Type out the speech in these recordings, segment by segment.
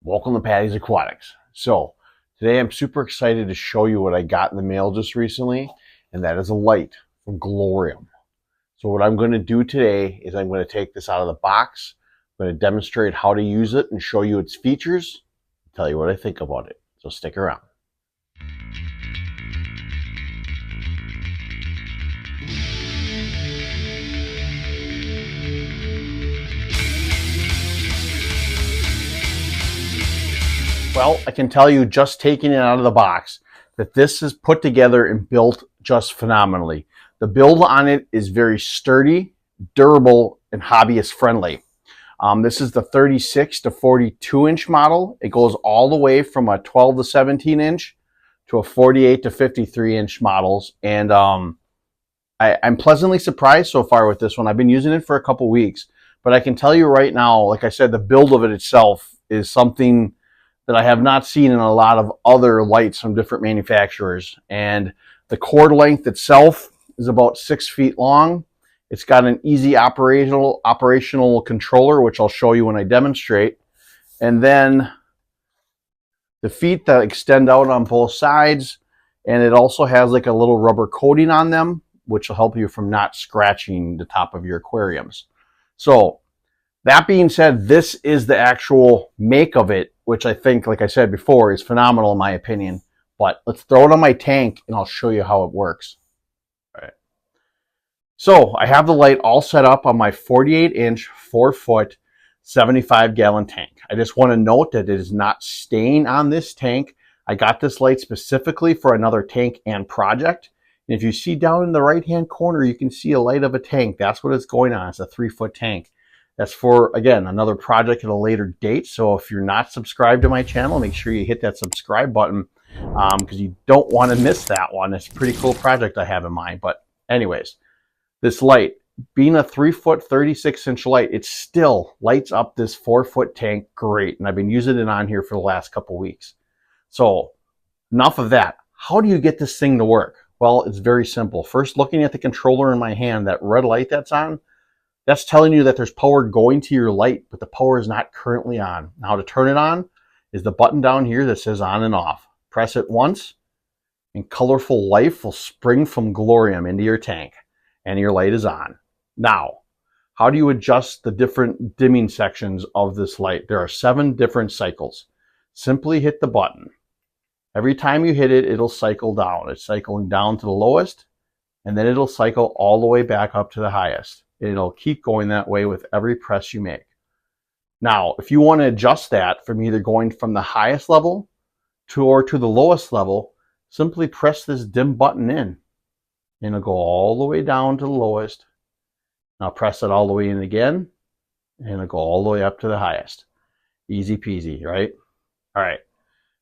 Welcome to Patty's Aquatics. So today I'm super excited to show you what I got in the mail just recently, and that is a light from Glowrium. So what I'm going to do today is I'm going to take this out of the box. I'm going to demonstrate how to use it and show you its features, tell you what I think about it. So stick around. Well, I can tell you just taking it out of the box that this is put together and built just phenomenally. The build on it is very sturdy, durable, and hobbyist friendly. This is the 36 to 42 inch model. It goes all the way from a 12 to 17 inch to a 48 to 53 inch models. And I'm pleasantly surprised so far with this one. I've been using it for a couple weeks, but I can tell you right now, like I said, the build of it itself is something that I have not seen in a lot of other lights from different manufacturers. And the cord length itself is about 6 feet long. It's got an easy operational controller, which I'll show you when I demonstrate. And then the feet that extend out on both sides. And it also has like a little rubber coating on them, which will help you from not scratching the top of your aquariums. So that being said, this is the actual make of it, which I think, like I said before, is phenomenal in my opinion. But let's throw it on my tank and I'll show you how it works. All right. So I have the light all set up on my 48 inch, 4 foot, 75 gallon tank. I just want to note that it is not staying on this tank. I got this light specifically for another tank and project. And if you see down in the right hand corner, you can see a light of a tank. That's what it's going on. It's a 3 foot tank. That's for, again, another project at a later date. So if you're not subscribed to my channel, make sure you hit that subscribe button because you don't want to miss that one. It's a pretty cool project I have in mind. But anyways, this light, being a 3 foot, 36 inch light, it still lights up this 4 foot tank great. And I've been using it on here for the last couple weeks. So enough of that. How do you get this thing to work? Well, it's very simple. First, looking at the controller in my hand, that red light that's on, that's telling you that there's power going to your light, but the power is not currently on. Now to turn it on is the button down here that says on and off. Press it once and colorful life will spring from Glowrium into your tank and your light is on. Now, how do you adjust the different dimming sections of this light? There are 7 different cycles. Simply hit the button. Every time you hit it, it'll cycle down. It's cycling down to the lowest and then it'll cycle all the way back up to the highest. It'll keep going that way with every press you make. Now, if you want to adjust that from either going from the highest level to the lowest level, simply press this dim button in and it'll go all the way down to the lowest. Now press it all the way in again and it'll go all the way up to the highest. Easy peasy, right? All right.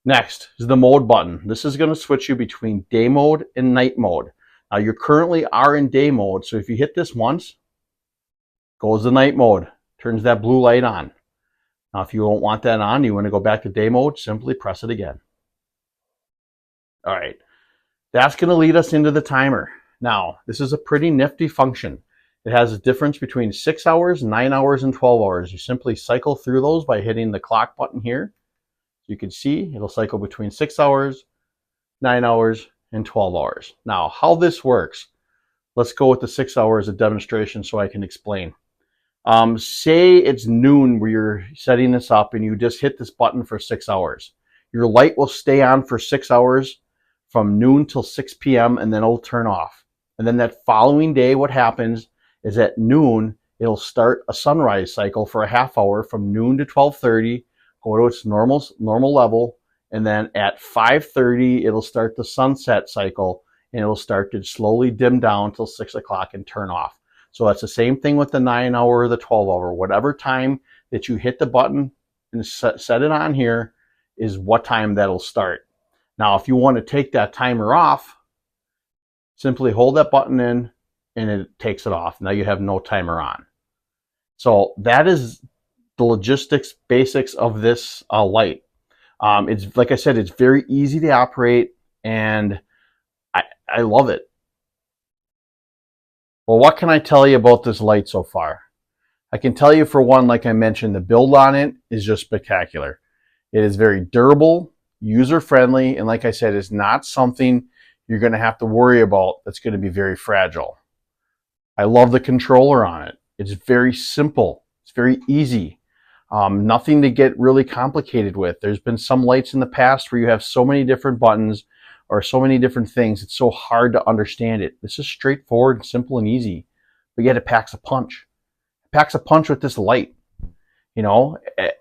Next is the mode button. This is going to switch you between day mode and night mode. Now you currently are in day mode, so if you hit this once, goes to night mode, turns that blue light on. Now, if you don't want that on, you want to go back to day mode, simply press it again. All right, that's going to lead us into the timer. Now, this is a pretty nifty function. It has a difference between 6 hours, 9 hours, and 12 hours. You simply cycle through those by hitting the clock button here. You can see it'll cycle between 6 hours, 9 hours, and 12 hours. Now, how this works, let's go with the 6 hours of demonstration so I can explain. Say it's noon where you're setting this up and you just hit this button for 6 hours. Your light will stay on for 6 hours from noon till 6 p.m. and then it'll turn off. And then that following day, what happens is at noon, it'll start a sunrise cycle for a half hour from noon to 12:30, go to its normal level. And then at 5:30, it'll start the sunset cycle and it'll start to slowly dim down till 6 o'clock and turn off. So that's the same thing with the 9 hour or the 12 hour. Whatever time that you hit the button and set it on here is what time that'll start. Now, if you want to take that timer off, simply hold that button in and it takes it off. Now you have no timer on. So that is the logistics basics of this light. It's like I said, it's very easy to operate and I love it. Well, what can I tell you about this light so far? I can tell you for one, like I mentioned, the build on it is just spectacular. It is very durable, user-friendly, and like I said, it's not something you're going to have to worry about that's going to be very fragile. I love the controller on it. It's very simple. It's very easy. Nothing to get really complicated with. There's been some lights in the past where you have so many different buttons or so many different things. It's so hard to understand it. This is straightforward, simple, and easy. But yet it packs a punch. It packs a punch with this light. You know,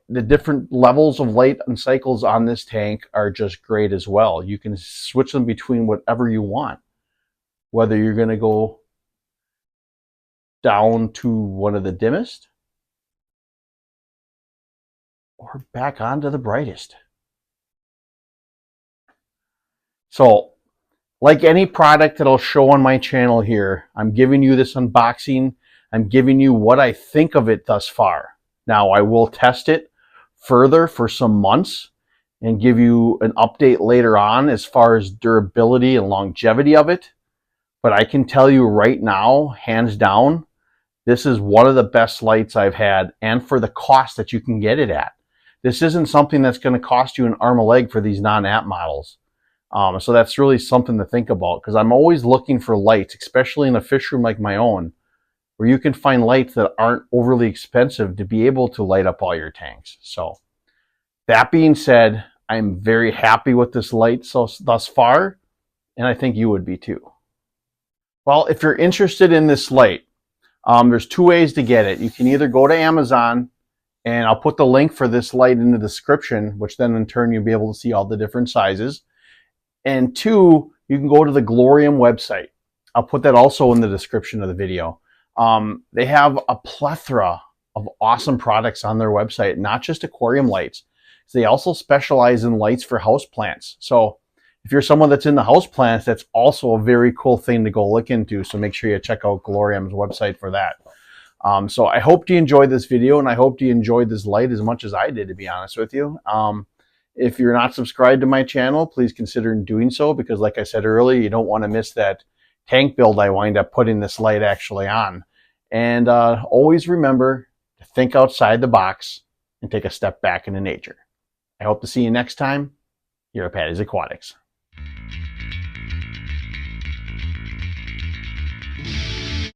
the different levels of light and cycles on this tank are just great as well. You can switch them between whatever you want. Whether you're going to go down to one of the dimmest or back onto the brightest. So, like any product that I'll show on my channel here, I'm giving you this unboxing. I'm giving you what I think of it thus far. Now, I will test it further for some months and give you an update later on as far as durability and longevity of it. But I can tell you right now, hands down, this is one of the best lights I've had, and for the cost that you can get it at. This isn't something that's going to cost you an arm and a leg for these non-app models. So that's really something to think about, because I'm always looking for lights, especially in a fish room like my own, where you can find lights that aren't overly expensive to be able to light up all your tanks. So that being said, I'm very happy with this light thus far, and I think you would be too. Well, if you're interested in this light, there's two ways to get it. You can either go to Amazon, and I'll put the link for this light in the description, which then in turn you'll be able to see all the different sizes. And two, you can go to the Glowrium website. I'll put that also in the description of the video. They have a plethora of awesome products on their website, not just aquarium lights. They also specialize in lights for houseplants. So if you're someone that's into houseplants, that's also a very cool thing to go look into. So make sure you check out Glowrium's website for that. So I hope you enjoyed this video, and I hope you enjoyed this light as much as I did, to be honest with you. If you're not subscribed to my channel, please consider doing so, because like I said earlier, you don't want to miss that tank build I wind up putting this light actually on. And always remember to think outside the box and take a step back into nature. I hope to see you next time here at Patty's Aquatics.